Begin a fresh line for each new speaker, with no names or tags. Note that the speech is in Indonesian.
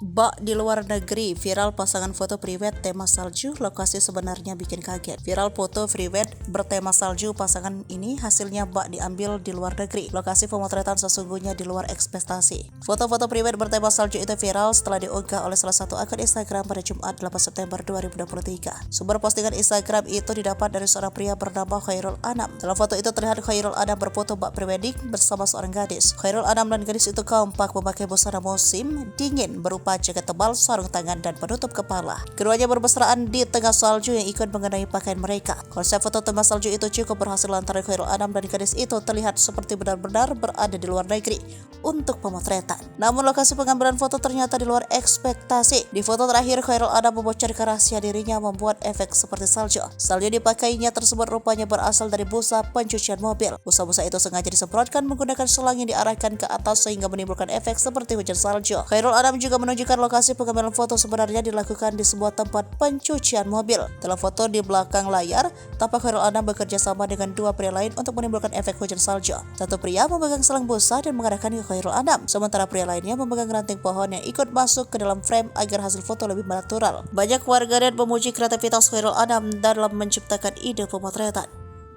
Bak di luar negeri, viral pasangan foto priwet tema salju, lokasi sebenarnya bikin kaget. Viral foto priwet bertema salju pasangan ini hasilnya bak diambil di luar negeri. Lokasi pemotretan sesungguhnya di luar ekspektasi. Foto-foto priwet bertema salju itu viral setelah diunggah oleh salah satu akun Instagram pada Jumat 8 September 2023. Sumber postingan Instagram itu didapat dari seorang pria bernama Khairul Anam. Dalam foto itu terlihat Khairul Anam berfoto bak prewedding bersama seorang gadis. Khairul Anam dan gadis itu kompak memakai busana musim dingin berupa jaket tebal, sarung tangan, dan penutup kepala. Keduanya berbesaraan di tengah salju yang ikut mengenai pakaian mereka. Konsep foto tema salju itu cukup berhasil lantaran Khairul Anam dan gadis itu terlihat seperti benar-benar berada di luar negeri untuk pemotretan. Namun lokasi pengambilan foto ternyata di luar ekspektasi. Di foto terakhir, Khairul Anam membocorkan rahasia dirinya membuat efek seperti salju. Salju dipakainya tersebut rupanya berasal dari busa pencucian mobil. Busa-busa itu sengaja disemprotkan menggunakan selang yang diarahkan ke atas sehingga menimbulkan efek seperti hujan salju. Khairul Anam juga menunjukkan lokasi pengambilan foto sebenarnya dilakukan di sebuah tempat pencucian mobil. Dalam foto di belakang layar, tampak Khairul Anam bekerja sama dengan dua pria lain untuk menimbulkan efek hujan salju. Satu pria memegang selang busa dan mengarahkan ke Khairul Anam, sementara pria lainnya memegang ranting pohon yang ikut masuk ke dalam frame agar hasil foto lebih natural. Banyak warganet memuji kreativitas Khairul Anam dalam menciptakan ide pemotretan.